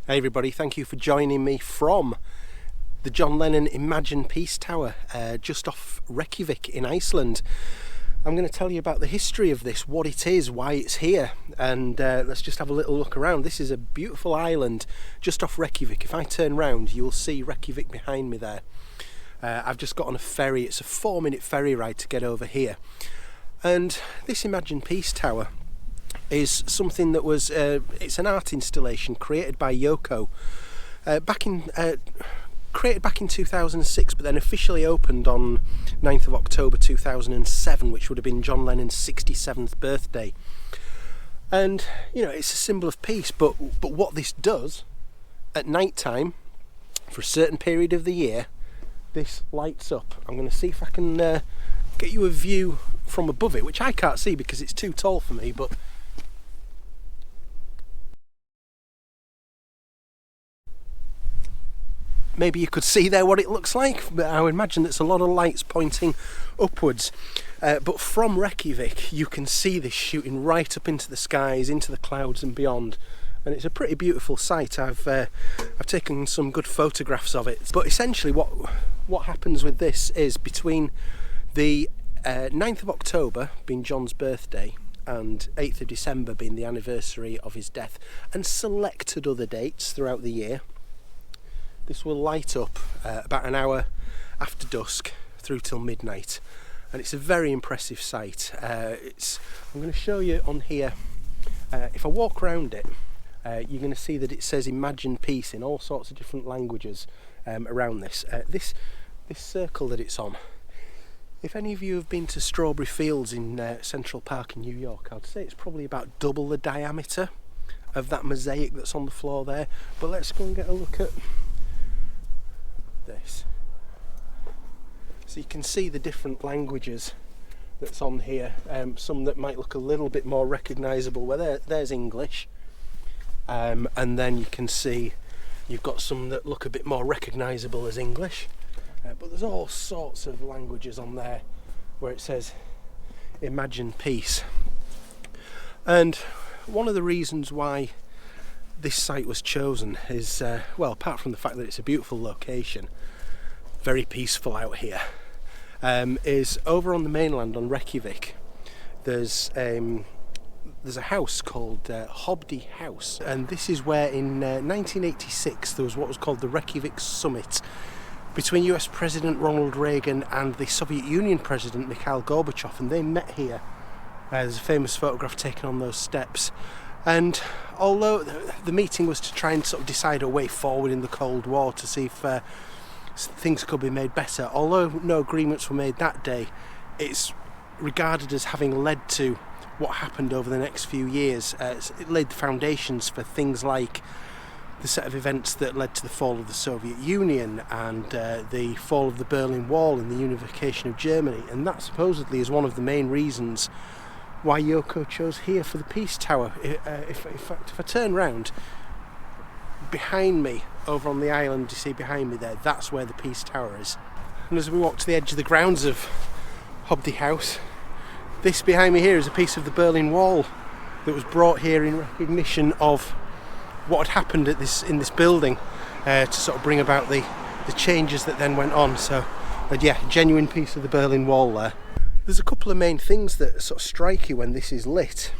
Hey everybody, thank you for joining me from the John Lennon Imagine Peace Tower just off Reykjavíc in Iceland. I'm going to tell you about the history of this, what it is, why it's here, and let's just have a little look around. This is a beautiful island just off Reykjavíc. If I turn round, you'll see Reykjavíc behind me there. I've just got on a ferry. It's a 4-minute ferry ride to get over here. And this Imagine Peace Tower is something that was, it's an art installation created by Yoko created back in 2006, but then officially opened on 9th of October 2007, which would have been John Lennon's 67th birthday. And, you know, it's a symbol of peace, but what this does, at night time, for a certain period of the year, this lights up. I'm going to see if I can get you a view from above it, which I can't see because it's too tall for me, but maybe you could see there what it looks like. But I would imagine there's a lot of lights pointing upwards. But from Reykjavíc, you can see this shooting right up into the skies, into the clouds and beyond. And it's a pretty beautiful sight. I've taken some good photographs of it. But essentially what happens with this is between the 9th of October being John's birthday and 8th of December being the anniversary of his death, and selected other dates throughout the year, this will light up about an hour after dusk through till midnight, and it's a very impressive sight. I'm going to show you on here. If I walk around it, you're going to see that it says Imagine Peace in all sorts of different languages around this. This circle that it's on, if any of you have been to Strawberry Fields in Central Park in New York, I'd say it's probably about double the diameter of that mosaic that's on the floor there. But let's go and get a look at this. So you can see the different languages that's on here. Some that might look a little bit more recognisable. Well, there's English, and then you can see you've got some that look a bit more recognisable as English. But there's all sorts of languages on there where it says Imagine Peace. And one of the reasons why this site was chosen is, well, apart from the fact that it's a beautiful location, very peaceful out here, is over on the mainland on Reykjavík. There's a house called Hobdy House, and this is where in 1986 there was what was called the Reykjavík Summit between US President Ronald Reagan and the Soviet Union President Mikhail Gorbachev, and they met here. There's a famous photograph taken on those steps. And although the meeting was to try and sort of decide a way forward in the Cold War to see if things could be made better, although no agreements were made that day, it's regarded as having led to what happened over the next few years. It laid the foundations for things like the set of events that led to the fall of the Soviet Union and the fall of the Berlin Wall and the unification of Germany. And that supposedly is one of the main reasons why Yoko chose here for the Peace Tower. If I turn round, behind me, over on the island you see behind me there, that's where the Peace Tower is. And as we walk to the edge of the grounds of Hobdy House, this behind me here is a piece of the Berlin Wall that was brought here in recognition of what had happened in this building, to sort of bring about the changes that then went on. So yeah, genuine piece of the Berlin Wall there. There's a couple of main things that sort of strike you when this is lit,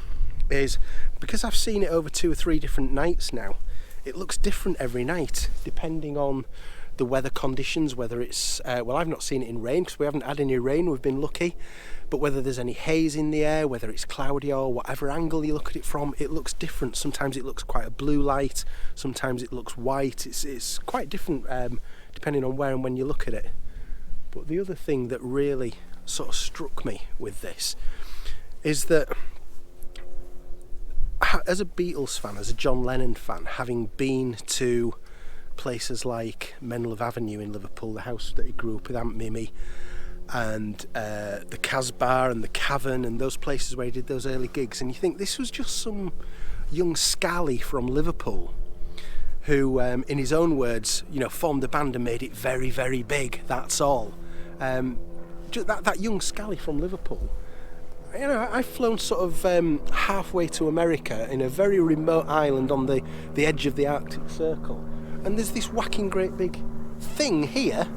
is because I've seen it over 2 or 3 different nights now, it looks different every night depending on the weather conditions, whether it's well, I've not seen it in rain because we haven't had any rain, we've been lucky, but whether there's any haze in the air, whether it's cloudy, or whatever angle you look at it from, it looks different. Sometimes it looks quite a blue light, sometimes it looks white. It's quite different depending on where and when you look at it. But the other thing that really sort of struck me with this is that as a Beatles fan, as a John Lennon fan, having been to places like Menlove Avenue in Liverpool, the house that he grew up with Aunt Mimi, and the Casbah and the Cavern and those places where he did those early gigs, and you think this was just some young scally from Liverpool who, in his own words, you know, formed a band and made it very, very big, that's all. That young scally from Liverpool you know, I've flown sort of halfway to America in a very remote island on the edge of the Arctic Circle, and there's this whacking great big thing here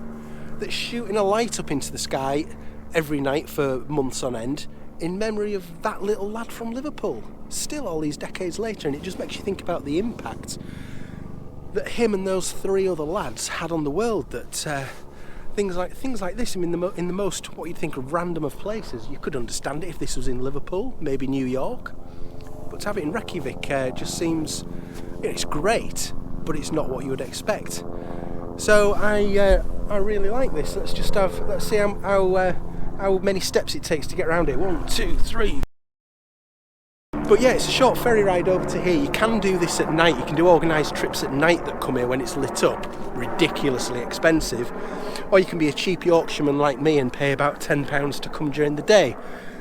that's shooting a light up into the sky every night for months on end in memory of that little lad from Liverpool, still all these decades later. And it just makes you think about the impact that him and those 3 other lads had on the world, that things like this, I mean, in the most, what you'd think of random of places, you could understand it if this was in Liverpool, maybe New York, but to have it in Reykjavíc just seems, you know, it's great, but it's not what you would expect. So I really like this. Let's see how many steps it takes to get around it. 1, 2, 3. But yeah, it's a short ferry ride over to here. You can do this at night. You can do organised trips at night that come here when it's lit up, ridiculously expensive. Or you can be a cheap Yorkshireman like me and pay about £10 to come during the day.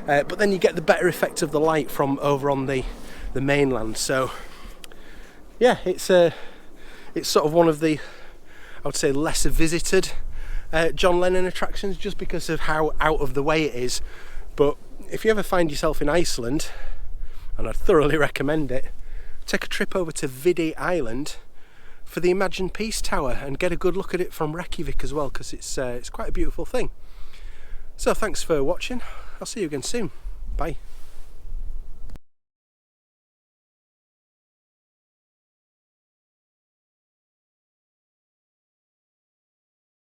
But then you get the better effect of the light from over on the mainland. So yeah, it's sort of one of the, I would say, lesser visited John Lennon attractions, just because of how out of the way it is. But if you ever find yourself in Iceland, and I'd thoroughly recommend it, take a trip over to Vidi Island for the imagined Peace Tower and get a good look at it from Reykjavík as well, because it's quite a beautiful thing. So thanks for watching. I'll see you again soon. Bye.